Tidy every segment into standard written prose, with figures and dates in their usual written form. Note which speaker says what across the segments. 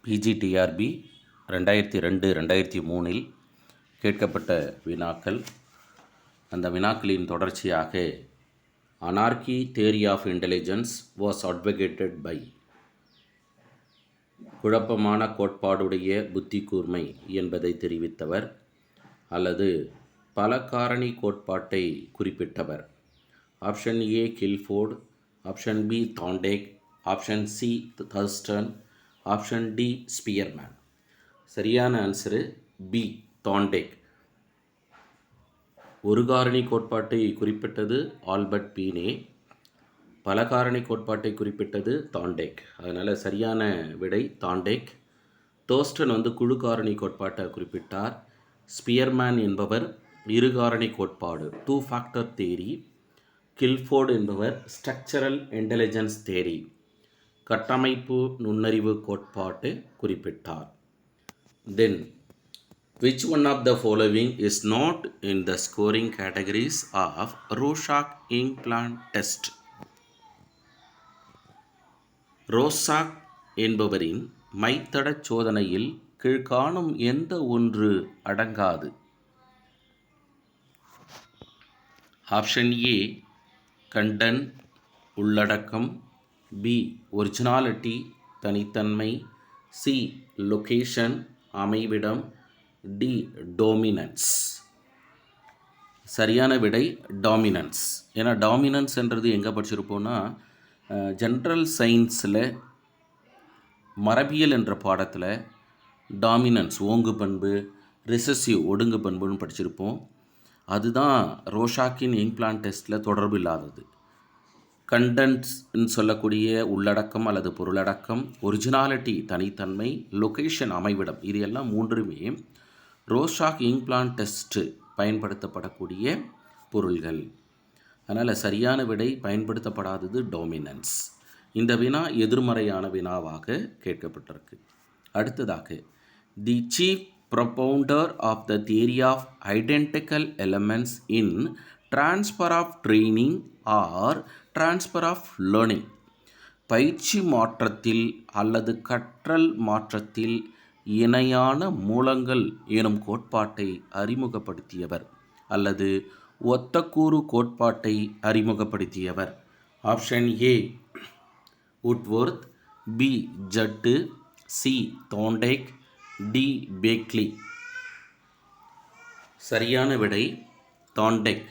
Speaker 1: PGTRB 2002-2003 கேட்கப்பட்ட வினாக்கள். அந்த வினாக்களின் தொடர்ச்சியாக anarchy theory of intelligence was advocated by, குழப்பமான கோட்பாடுடைய புத்தி கூர்மை என்பதை தெரிவித்தவர் அல்லது பல காரணி கோட்பாட்டை குறிப்பிட்டவர். Option A Guilford, option B Thorndike, option C Thurstone, option D Spearman. சரியான ஆன்சரு பி தாண்டேக். ஒரு காரணி கோட்பாட்டை குறிப்பிட்டது ஆல்பர்ட் பீனே, பல காரணி கோட்பாட்டை குறிப்பிட்டது தாண்டேக். அதனால் சரியான விடை தாண்டேக். தோஸ்டன் குழு காரணி கோட்பாட்டை குறிப்பிட்டார். ஸ்பியர்மேன் என்பவர் இரு காரணி கோட்பாடு 2 ஃபேக்டர் தியரி. கில்ஃபோர்டு என்பவர் ஸ்ட்ரக்சரல் இன்டெலிஜென்ஸ் தியரி, கட்டமைப்பு நுண்ணறிவு கோட்பாட்டை குறிப்பிட்டார். தென் which one of the following is not in the scoring categories of Rorschach-Implant test? Rorschach என்பவரின் மைத்தட சோதனையில் கீழ்காணும் எந்த ஒன்று அடங்காது? ஆப்ஷன் ஏ கண்டென்ட் உள்ளடக்கம், பி ஒரிஜினாலிட்டி தனித்தன்மை, சி லொகேஷன் அமைவிடம், டி டோமினன்ஸ். சரியான விடை டாமினன்ஸ். ஏன்னா டாமினன்ஸ் என்றது எங்கே படிச்சிருப்போம்னா ஜென்ரல் சயின்ஸில் மரபியல் என்ற பாடத்தில் டாமினன்ஸ் ஓங்கு பண்பு, ரிசசிவ் ஒடுங்கு பண்புன்னு படிச்சிருப்போம். அதுதான் ரோஷாக்கின் இம்ப்ளான்ட் டெஸ்ட்டில் தொடர்பு இல்லாதது. கண்டென்ட்ஸ்ன்னு சொல்லக்கூடிய உள்ளடக்கம் அல்லது பொருளடக்கம், ஒரிஜினாலிட்டி தனித்தன்மை, லொகேஷன் அமைவிடம், இது எல்லாம் மூன்றுமே ரோஷாக் இம்ப்ளான்ட் டெஸ்ட்டு பயன்படுத்தப்படக்கூடிய பொருள்கள். அதனால் சரியான விடை பயன்படுத்தப்படாதது டோமினன்ஸ். இந்த வினா எதிர்மறையான வினாவாக கேட்கப்பட்டிருக்கு. அடுத்ததாக, the chief propounder of the theory of identical elements in transfer of training or transfer of learning. பயிற்சி மாற்றத்தில் அல்லது கற்றல் மாற்றத்தில் இணையான மூலங்கள் எனும் கோட்பாட்டை அறிமுகப்படுத்தியவர் அல்லது ஒத்தக்கூறு கோட்பாட்டை அறிமுகப்படுத்தியவர். Option A Woodworth, B Judd, C Thorndike, D Bagley. சரியான விடை தாண்டேக்.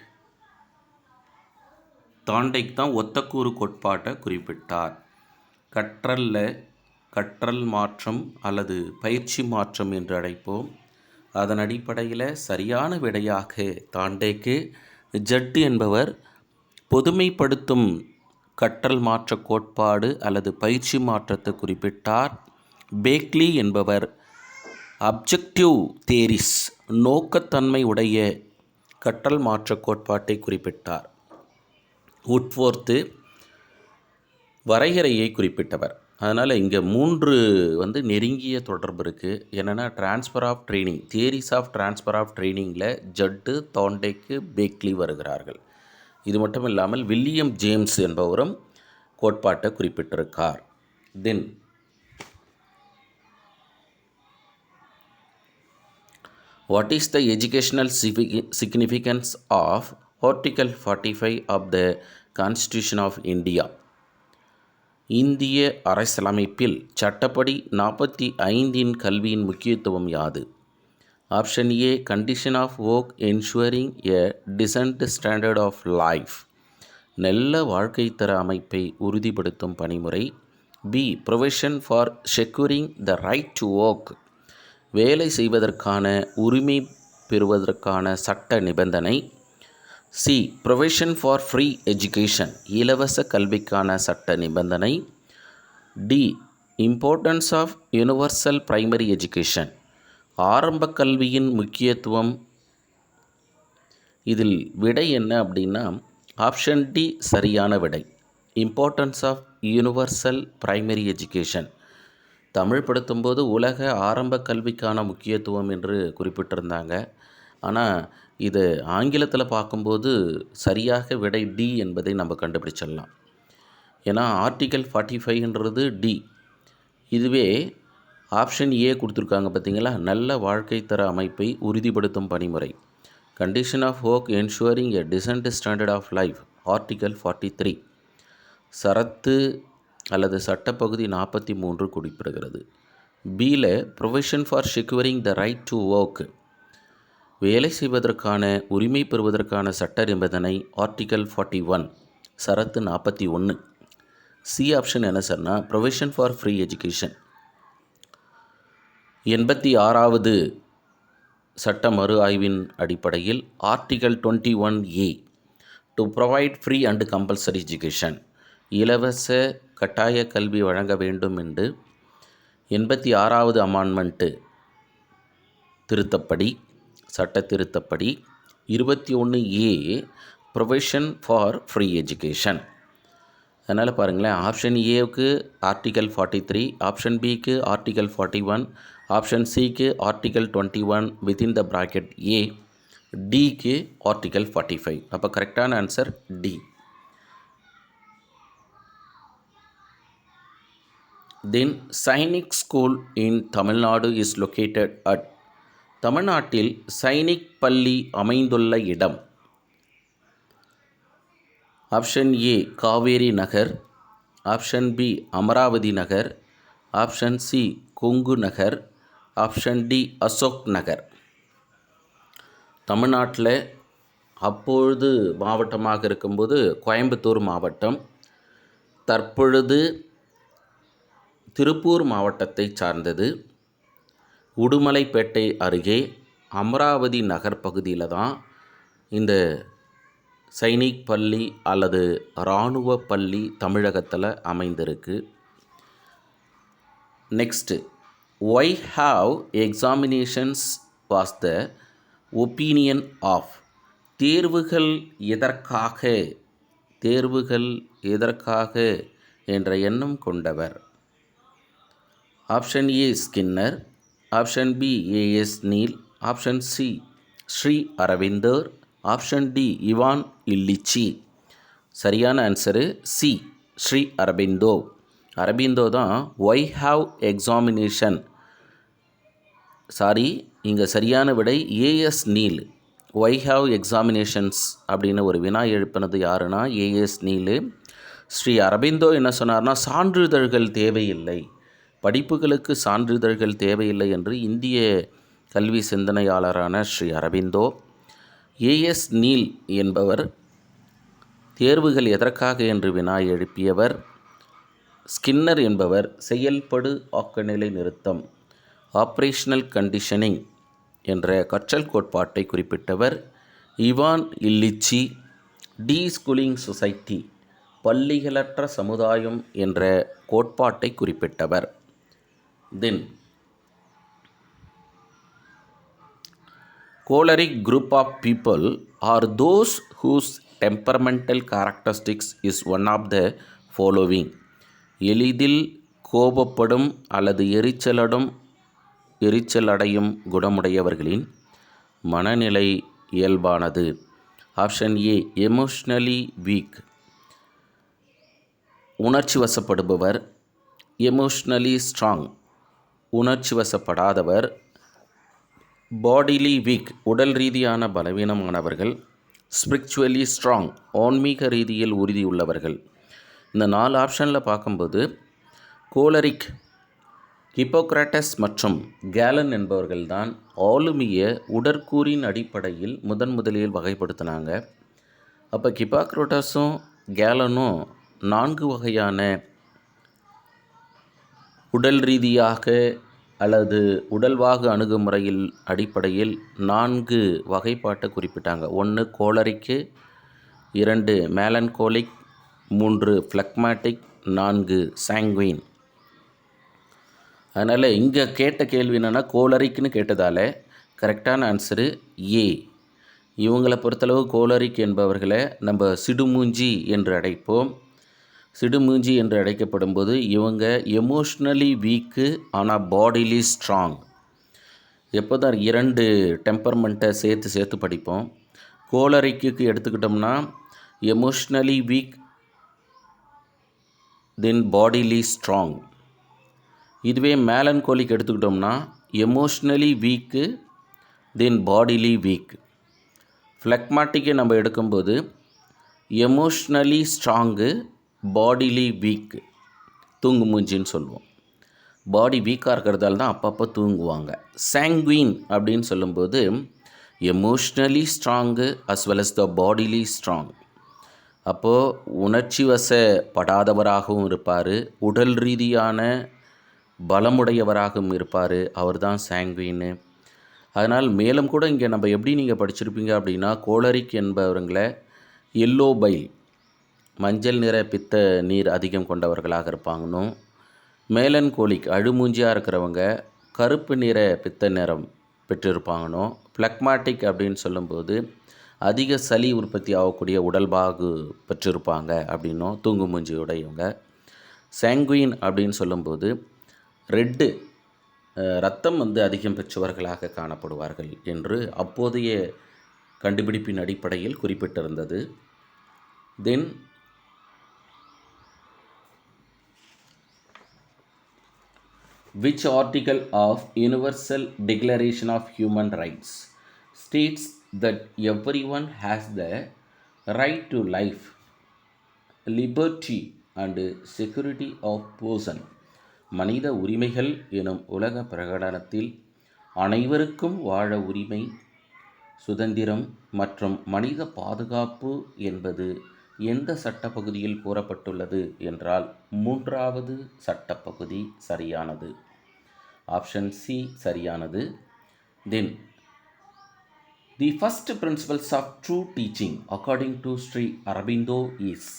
Speaker 1: தாண்டேக் தான் ஒத்தக்கூறு கோட்பாட்டை குறிப்பிட்டார். கற்றல் மாற்றம் அல்லது பயிற்சி மாற்றம் என்று அழைப்போம். அதன் அடிப்படையில் சரியான விடையாக தாண்டேக்கு. ஜட்டு என்பவர் பொதுமைப்படுத்தும் கற்றல் மாற்ற கோட்பாடு அல்லது பயிற்சி மாற்றத்தை குறிப்பிட்டார். பேக்லி என்பவர் அப்ஜெக்டிவ் தியரிஸ் நோக்கத்தன்மை உடைய கற்றல் மாற்ற கோட்பாட்டை குறிப்பிட்டார். உட்வொர்த்து வரையறையை குறிப்பிட்டவர். அதனால் இங்கே மூன்று நெருங்கிய தொடர்பு இருக்குது. என்னென்னா transfer of training, theories of transfer of ட்ரைனிங்கில் ஜட்டு, தாண்டேக்கு, பேக்லி வருகிறார்கள். இது மட்டும் இல்லாமல் வில்லியம் ஜேம்ஸ் என்பவரும் கோட்பாட்டை குறிப்பிட்டிருக்கார். Then what is the educational significance of article 45 of the constitution of India? இந்திய அரசியலமைப்பில் சட்டப்படி 45 கல்வியின் முக்கியத்துவம் யாது? Option A condition of work ensuring a decent standard of life, நல்ல வாழ்க்கை தர அமைப்பை உறுதிப்படுத்தும் பணிமுறை. B provision for securing the right to work, வேலை செய்வதற்கான உரிமை பெறுவதற்கான சட்ட நிபந்தனை. C provision for free education, இலவச கல்விக்கான சட்ட நிபந்தனை. D importance of universal primary education, ஆரம்ப கல்வியின் முக்கியத்துவம். இதில் விடை என்ன அப்படின்னா ஆப்ஷன் டி சரியான விடை. Importance of universal primary education தமிழ் படுத்தும்போது உலக ஆரம்ப கல்விக்கான முக்கியத்துவம் என்று குறிப்பிட்டிருந்தாங்க. ஆனால் இது ஆங்கிலத்தில் பார்க்கும்போது சரியாக விடை டி என்பதை நம்ம கண்டுபிடிச்சிடலாம். ஏன்னா ஆர்டிகல் 45ன்றது டி. இதுவே ஆப்ஷன் ஏ கொடுத்துருக்காங்க பார்த்தீங்களா, நல்ல வாழ்க்கை தர அமைப்பை உறுதிப்படுத்தும் பணிமுறை. Condition of work ensuring a decent standard of life, article 43. சரத்து அல்லது சட்டப்பகுதி 43 குறிப்பிடுகிறது. பியில் provision for securing the right to work, வேலை செய்வதற்கான உரிமை பெறுவதற்கான சட்ட நிபந்தனை, ஆர்டிகல் 41, சரத்து 41. சி ஆப்ஷன் என்ன சார்னா ப்ரொவிஷன் ஃபார் ஃப்ரீ எஜுகேஷன். 86வது சட்ட மறு ஆய்வின் அடிப்படையில் article 21A, to provide free and compulsory education, இலவச கட்டாய கல்வி வழங்க வேண்டும் என்று 86வது அமெண்ட்மெண்ட்டு திருத்தப்படி, சட்ட திருத்தப்படி 21A provision for free education. அதனால் பாருங்களேன், ஆப்ஷன் ஏவுக்கு ஆர்டிகல் 43, ஆப்ஷன் பிக்கு ஆர்டிகல் 41, ஆப்ஷன் சிக்கு article 21 within the bracket A, டிக்கு ஆர்டிகல் 45. அப்போ கரெக்டான answer D. Then Sainik school in Tamil Nadu is located at, தமிழ்நாட்டில் சைனிக் பள்ளி அமைந்துள்ள இடம். Option A Kaveri Nagar, option B Amaravathi Nagar, option C Kongu Nagar, option D Ashok Nagar. தமிழ்நாட்டில் அப்பொழுது மாவட்டமாக இருக்கும்போது கோயம்புத்தூர் மாவட்டம், தற்பொழுது திருப்பூர் மாவட்டத்தை சார்ந்தது. உடுமலைப்பேட்டை அருகே அமராவதி நகர் பகுதியில் தான் இந்த சைனிக் பள்ளி அல்லது இராணுவ பள்ளி தமிழகத்தில் அமைந்திருக்கு. Next, why have examinations was the opinion of, தேர்வுகள் எதற்காக, தேர்வுகள் எதற்காக என்ற எண்ணம் கொண்டவர். Option A Skinner, option B A S Neill, option C Sri Aravindar, option D Ivan Illich. சரியான ஆன்சரு சி ஸ்ரீ அரபிந்தோ. அரபிந்தோ தான் ஒய் ஹாவ் எக்ஸாமினேஷன், சாரி இங்கே சரியான விடை A S Neill. Why have examinations அப்படின்னு ஒரு வினா எழுப்பினது யாருன்னா ஏஎஸ் நீல். ஸ்ரீ அரபிந்தோ என்ன சொன்னார்னா சான்றிதழ்கள் தேவையில்லை, படிப்புகளுக்கு சான்றிதழ்கள் தேவையில்லை என்று இந்திய கல்வி சிந்தனையாளரான ஸ்ரீ அரபிந்தோ. ஏஎஸ் நீல் என்பவர் தேர்வுகள் எதற்காக என்று வினா எழுப்பியவர். ஸ்கின்னர் என்பவர் செயல்படு ஆக்கநிலை நிறுத்தம், ஆப்ரேஷனல் கண்டிஷனிங் என்ற கற்றல் கோட்பாட்டை குறிப்பிட்டவர். இவான் இல்லிச்சி டி ஸ்கூலிங் சொசைட்டி, பள்ளிகளற்ற சமுதாயம் என்ற கோட்பாட்டை குறிப்பிட்டவர். தென் choleric group of people are those whose temperamental characteristics is one of the following. எளிதில் கோபப்படும் அல்லது எரிச்சலடையும் குணமுடையவர்களின் மனநிலை இயல்பானது. ஆப்ஷன் ஏ எமோஷ்னலி வீக், உணர்ச்சி வசப்படுபவர். எமோஷ்னலி ஸ்ட்ராங், உணர்ச்சி வசப்படாதவர். பாடிலி வீக், உடல் ரீதியான பலவீனமானவர்கள். ஸ்பிரிச்சுவலி ஸ்ட்ராங், ஆன்மீக ரீதியில் உறுதியுள்ளவர்கள். இந்த 4 ஆப்ஷனில் பார்க்கும்போது கோலரிக், ஹிப்போக்ராட்டஸ் மற்றும் கேலன் என்பவர்கள் தான் ஆளுமையை உடற்கூறின் அடிப்படையில் முதலில் வகைப்படுத்தினாங்க. அப்போ ஹிப்போக்ராட்டஸும் கேலனும் 4 வகையான உடல் ரீதியாக அல்லது உடல்வாகு அணுகுமுறையில் அடிப்படையில் 4 வகைப்பாட்டை குறிப்பிட்டாங்க. 1 கோலரிக்கு, 2 மேலன்கோலிக், 3 ஃப்ளக்மேட்டிக், 4 சாங்குயின். அதனால் இங்கே கேட்ட கேள்வி என்னென்னா கோலரிக்னு கேட்டதால் கரெக்டான ஆன்சரு ஏ. இவங்களை பொறுத்தளவு கோலரிக் என்பவர்களை நம்ம சிடுமூஞ்சி என்று அழைப்போம். சிடுமூஞ்சி என்று அழைக்கப்படும் போது இவங்க எமோஷ்னலி வீக்கு ஆனால் பாடிலி ஸ்ட்ராங். எப்போ தான் 2 டெம்பர்மெண்ட்டை சேர்த்து படிப்போம். கோலரிக்கு எடுத்துக்கிட்டோம்னா எமோஷ்னலி வீக் தென் பாடிலி ஸ்ட்ராங். இதுவே மேலன்கோலிக் எடுத்துக்கிட்டோம்னா எமோஷ்னலி வீக்கு தென் பாடிலி வீக். ஃப்ளெக்மாட்டிக்கை நம்ம எடுக்கும்போது எமோஷ்னலி ஸ்ட்ராங்கு பாடிலி வீக்கு, தூங்கு மூஞ்சின்னு சொல்லுவோம். பாடி வீக்காக இருக்கிறதால தான் அப்பப்போ தூங்குவாங்க. சாங்குயின் அப்படின்னு சொல்லும்போது emotionally strong as well as the bodily strong. அப்போது உணர்ச்சி வசப்படாதவராகவும் இருப்பார், உடல் ரீதியான பலமுடையவராகவும் இருப்பார். அவர் தான் சாங்குயின்னு. அதனால் மேலும் கூட இங்கே நம்ம எப்படி நீங்கள் படிச்சிருப்பீங்க அப்படின்னா, கோலரிக் என்பவர்களை எல்லோ பைல், மஞ்சள் நிற பித்த நீர் அதிகம் கொண்டவர்களாக இருப்பாங்கன்னும், மேலன்கோலிக் அழுமூஞ்சியாக இருக்கிறவங்க கருப்பு நிற பித்த நிறம் பெற்றிருப்பாங்கன்னும், ஃப்ளெக்மாட்டிக் அப்படின்னு சொல்லும்போது அதிக சளி உற்பத்தி ஆகக்கூடிய உடல்பாகு பெற்றிருப்பாங்க அப்படின்னும் தூங்கு மூஞ்சியுடையவங்க. சாங்குயின் அப்படின்னு சொல்லும்போது ரெட்டு இரத்தம் அதிகம் பெற்றவர்களாக காணப்படுவார்கள் என்று அப்போதைய கண்டுபிடிப்பின் அடிப்படையில் குறிப்பிட்டிருந்தது. தென் which article of Universal Declaration of Human Rights states that everyone has the right to life, liberty and security of person? மனித உரிமைகள் எனும் உலக பிரகடனத்தில் அனைவருக்கும் வாழ உரிமை, சுதந்திரம் மற்றும் மனித பாதுகாப்பு என்பது எந்த சட்டப்பகுதியில் கூறப்பட்டுள்ளது என்றால் 3வது சட்டப்பகுதி சரியானது. ஆப்ஷன் சி சரியானது. Then the first principles of true teaching according to Sri Aurobindo is.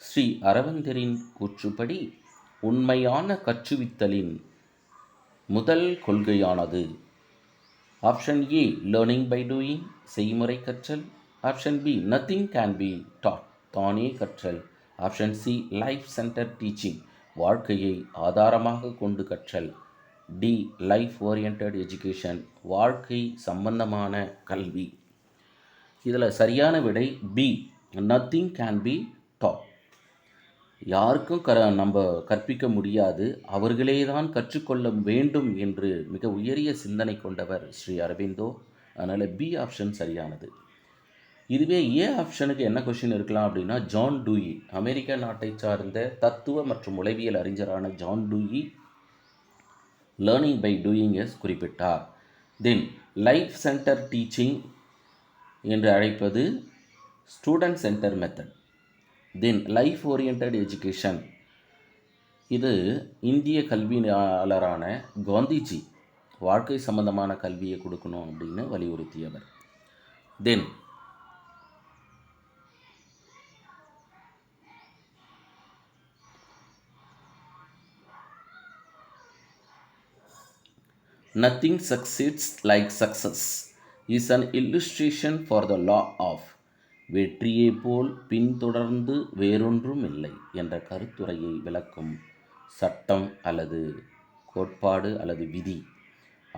Speaker 1: Sri அரவிந்தரின் கூற்றுப்படி உண்மையான கற்றுவித்தலின் முதல் கொள்கையானது. Option A learning by doing, செய்முறை கற்றல். Option B nothing can be taught, தானே கற்றல். Option C life centre teaching, வாழ்க்கையை ஆதாரமாக கொண்டு கற்றல். டி லைஃப் ஓரியன்டட் எஜுகேஷன், வாழ்க்கை சம்பந்தமான கல்வி. இதில் சரியான விடை B nothing can be dot. யாருக்கும் நம்ம கற்பிக்க முடியாது, அவர்களே தான் கற்றுக்கொள்ள வேண்டும் என்று மிக உயரிய சிந்தனை கொண்டவர் ஸ்ரீ அரபிந்தோ. அதனால் பி ஆப்ஷன் சரியானது. இதுவே ஏ ஆப்ஷனுக்கு என்ன கொஷின் இருக்கலாம் அப்படின்னா, ஜான் டூயி, அமெரிக்க நாட்டை சார்ந்த தத்துவ மற்றும் உளவியல் அறிஞரான John Dewey learning by doing as குறிப்பிட்டார். தென் லைஃப் சென்டர் டீச்சிங் என்று அழைப்பது student centre method. Then life oriented education, இது இந்திய கல்வியாளரான காந்திஜி வாழ்க்கை சம்பந்தமான கல்வியை கொடுக்கணும் அப்படின்னு வலியுறுத்தியவர். தென் nothing succeeds like success is an illustration for the law of வெற்றியை போல் பின்தொடர்ந்து வேறொன்றும் இல்லை என்ற கருத்துரையை விளக்கும் சட்டம் அல்லது கோட்பாடு அல்லது விதி.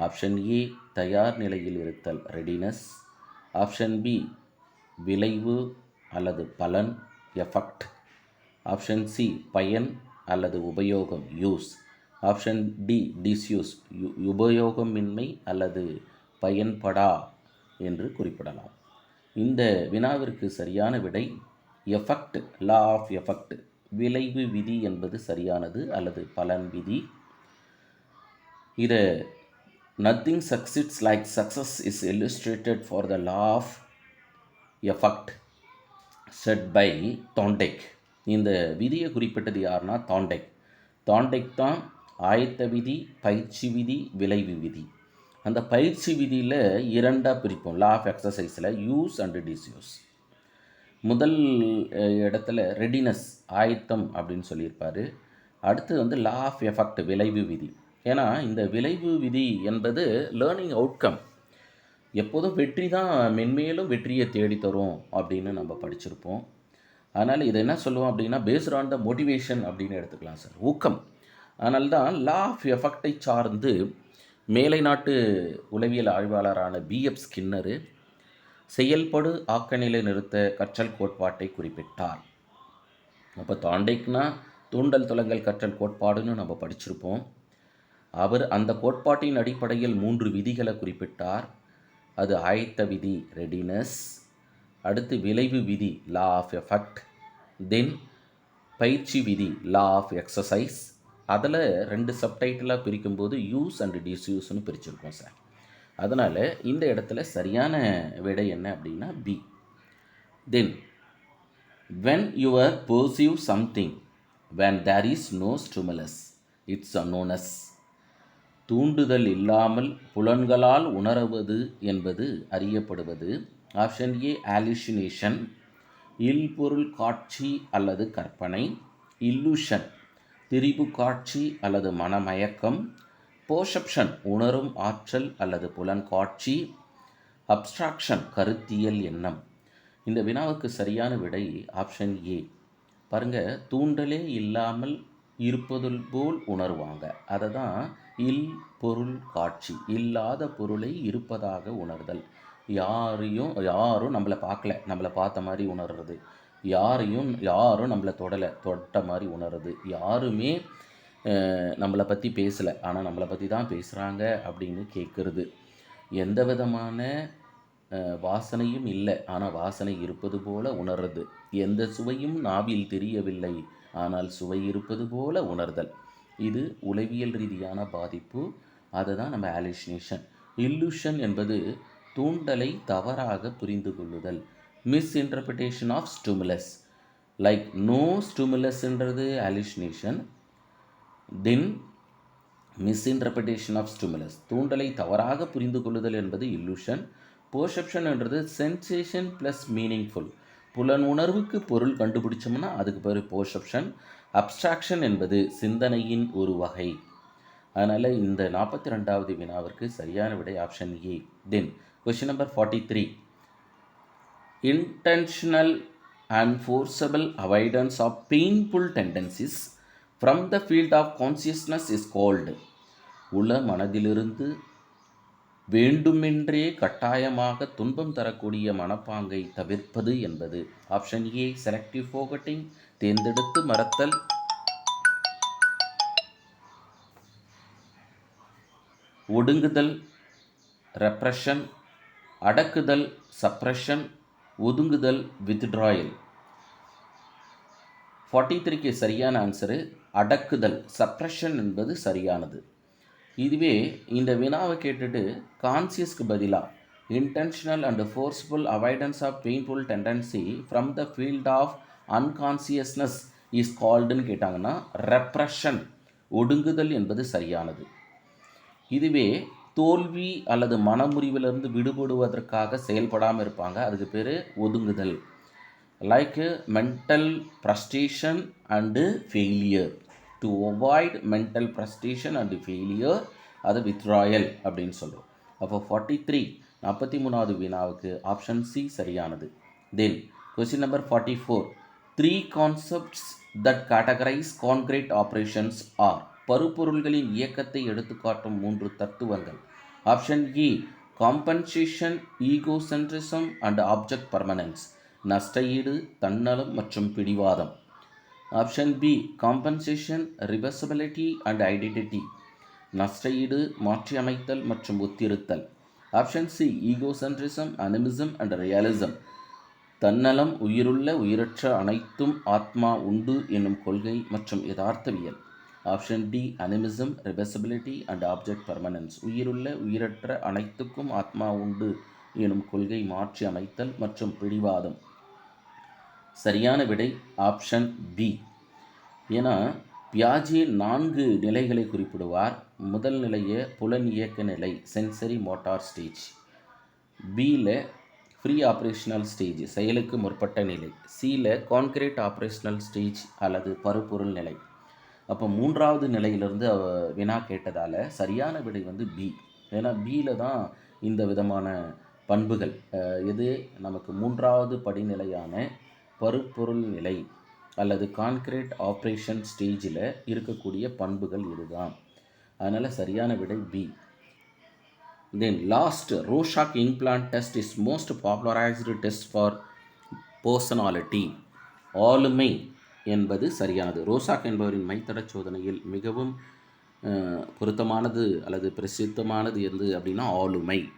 Speaker 1: ஆப்ஷன் ஏ தயார் நிலையில் இருத்தல், ரெடினஸ். ஆப்ஷன் பி விளைவு அல்லது பலன், எஃபெக்ட். ஆப்ஷன் சி பயன் அல்லது உபயோகம், யூஸ். ஆப்ஷன் டி டிஸ்யூஸ், உபயோகமின்மை அல்லது பயன்படா என்று குறிப்பிடலாம். இந்த வினாவிற்கு சரியான விடை எஃபெக்ட், லா ஆஃப் எஃபெக்ட், விளைவு விதி என்பது சரியானது அல்லது பலன் விதி. இதை nothing succeeds like success is illustrated for the law of effect said by தாண்டெக். இந்த விதியை குறிப்பிட்டது யாருன்னா தாண்டெக். தாண்டெக் தான் ஆயத்த விதி, பயிற்சி விதி, விளைவு விதி. அந்த பயிற்சி விதியில் இரண்டாக பிரிப்போம் லா ஆஃப் எக்ஸசைஸில், யூஸ் அண்டு டிஸ்யூஸ். முதல் இடத்துல ரெடினஸ், ஆயத்தம் அப்படின்னு சொல்லியிருப்பார். அடுத்து லா ஆஃப் எஃபெக்ட், விளைவு விதி. ஏன்னா இந்த விளைவு விதி என்பது லேர்னிங் அவுட்கம், எப்போதும் வெற்றி தான் மென்மேலும் வெற்றியை தேடித்தரும் அப்படின்னு நம்ம படிச்சிருப்போம். அதனால் இதை என்ன சொல்லுவோம் அப்படின்னா பேஸ்ட் ஆன் த மோட்டிவேஷன் அப்படின்னு எடுத்துக்கலாம் சார், ஊக்கம். அதனால தான் லா ஆஃப் எஃபெக்டை சார்ந்து மேலை நாட்டு உளவியல் ஆய்வாளரான பிஎஃப் ஸ்கின்னரு செயல்படு ஆக்கநிலை நிறுத்த கற்றல் கோட்பாட்டை குறிப்பிட்டார். அப்போ தாண்டெக்னா தூண்டல் துலங்கல் கற்றல் கோட்பாடுன்னு நம்ம படிச்சிருப்போம். அவர் அந்த கோட்பாட்டின் அடிப்படையில் 3 விதிகளை குறிப்பிட்டார். அது ஆயத்த விதி ரெடினஸ், அடுத்து விளைவு விதி லா ஆஃப் எஃபெக்ட், தென் பயிற்சி விதி லா ஆஃப் எக்ஸசைஸ். அதில் 2 சப்டைட்டிலாக பிரிக்கும்போது யூஸ் அண்ட் டிஸ்யூஸ்னு பிரிச்சிருக்கோம் சார். அதனால் இந்த இடத்துல சரியான விடை என்ன அப்படின்னா B. Then when you perceive something when there is no stimulus, it's known as. தூண்டுதல் இல்லாமல் புலன்களால் உணருவது என்பது அறியப்படுவது. ஆப்ஷன் ஏ ஆலிசினேஷன், இல்பொருள் காட்சி அல்லது கற்பனை. இல்லூஷன் திரிபு காட்சி அல்லது மனமயக்கம். பெர்செப்ஷன் உணரும் ஆற்றல் அல்லது புலன் காட்சி. அப்ஸ்ட்ராக்ஷன் கருத்தியல் எண்ணம். இந்த வினாவுக்கு சரியான விடை ஆப்ஷன் ஏ. பாருங்கள், தூண்டலே இல்லாமல் இருப்பது போல் உணர்வாங்க. அதை தான் இல் பொருள் காட்சி, இல்லாத பொருளை இருப்பதாக உணர்தல். யாரும் நம்மளை பார்க்கல, நம்மளை பார்த்த மாதிரி உணர்றது. யாரும் நம்மளை தொட்ட மாதிரி உணர்றது. யாருமே நம்மளை பற்றி பேசலை, ஆனால் நம்மளை பற்றி தான் பேசுகிறாங்க அப்படின்னு கேட்குறது. எந்த விதமான வாசனையும் இல்லை, ஆனால் வாசனை இருப்பது போல உணர்றது. எந்த சுவையும் நாவில் தெரியவில்லை, ஆனால் சுவை இருப்பது போல உணர்தல். இது உளவியல் ரீதியான பாதிப்பு. அதை தான் நம்ம ஆலிசினேஷன். இல்லூஷன் என்பது தூண்டலை தவறாக புரிந்து கொள்ளுதல், misinterpretation of stimulus. Like no ஸ்டிமுலஸ்ன்றது hallucination, then misinterpretation of stimulus, தூண்டலை தவறாக புரிந்து கொள்ளுதல் என்பது இல்லூஷன். பெர்செப்ஷன் என்றது சென்சேஷன் ப்ளஸ் மீனிங்ஃபுல், புலன் உணர்வுக்கு பொருள் கண்டுபிடிச்சோம்னா அதுக்கு பேர் பெர்செப்ஷன். அப்ஸ்ட்ராக்ஷன் என்பது சிந்தனையின் ஒரு வகை. அதனால் இந்த 42வது வினாவிற்கு சரியான விடை option A. Then question number 43. Intentional and forcible avoidance of painful tendencies from the field of consciousness is called. உள மனதிலிருந்து வேண்டுமென்றே கட்டாயமாக துன்பம் தரக்கூடிய மனப்பாங்கை தவிர்ப்பது என்பது. ஆப்ஷன் ஏ செலக்டிவ் ஃபோகட்டிங், தேர்ந்தெடுத்து மறத்தல். ஒடுங்குதல் ரெப்ரஷன், அடக்குதல் சப்ரஷன், ஒதுங்குதல் வித்ட்ராயல். 43க்கு சரியான ஆன்சரு அடக்குதல், சப்ரஷன் என்பது சரியானது. இதுவே இந்த வினாவை கேட்டுட்டு கான்சியஸ்க்கு பதிலாக intentional and forceful avoidance of painful tendency from the field of unconsciousness is கால்டுன்னு கேட்டாங்கன்னா ரெப்ரஷன், ஒடுங்குதல் என்பது சரியானது. இதுவே தோல்வி அல்லது மனமுறிவிலிருந்து விடுபடுவதற்காக செயல்படாமல் இருப்பாங்க, அதுக்கு பேர் ஒதுங்குதல். Like mental frustration and failure. To avoid mental frustration and failure, அது வித்ட்ராயல் அப்படின்னு சொல்கிறோம். அப்போ 43வது வினாவுக்கு ஆப்ஷன் சி சரியானது. Then question number 44. 3 concepts that categorize concrete operations are. பருப்பொருள்களின் இயக்கத்தை எடுத்துக்காட்டும் 3 தத்துவங்கள். Option A compensation, egocentrism and object permanence. நஷ்டஈடு, தன்னலம் மற்றும் பிடிவாதம். Option B compensation, reversibility and identity. நஷ்டஈடு, மாற்றியமைத்தல் மற்றும் ஒத்திருத்தல். Option C egocentrism, animism and realism. தன்னலம், உயிருள்ள உயிரற்ற அனைத்தும் ஆத்மா உண்டு என்னும் கொள்கை மற்றும் யதார்த்தவியல். Option D animism, reversibility and object permanence. உயிருள்ள உயிரற்ற அனைத்துக்கும் ஆத்மா உண்டு எனும் கொள்கை, மாற்றி அமைத்தல் மற்றும் பிடிவாதம். சரியான விடை ஆப்ஷன் பி. ஏன்னா பியாஜே 4 நிலைகளை குறிப்பிடுவார். முதல் நிலையை புலன் இயக்க நிலை, சென்சரி மோட்டார் ஸ்டேஜ். பியில் ஃப்ரீ ஆப்ரேஷனல் ஸ்டேஜ், செயலுக்கு முற்பட்ட நிலை. சியில் கான்கிரீட் ஆப்ரேஷனல் ஸ்டேஜ் அல்லது பருப்பொருள் நிலை. அப்போ 3வது நிலையிலிருந்து வினா கேட்டதால் சரியான விடை வந்து பி. ஏன்னா பியில் தான் இந்த விதமான பண்புகள், எது நமக்கு 3வது படிநிலையான பருப்பொருள் நிலை அல்லது கான்கிரீட் ஆப்ரேஷன் ஸ்டேஜில் இருக்கக்கூடிய பண்புகள் இதுதான். அதனால் சரியான விடை B. Then last, Rorschach inkblot test is most popularised test for personality. ஆளுமை என்பது சரியானது. ரோசாக் என்பவரின் மைத்தட சோதனையில் மிகவும் பொருத்தமானது அல்லது பிரசித்தமானது எது அப்படின்னா ஆளுமை.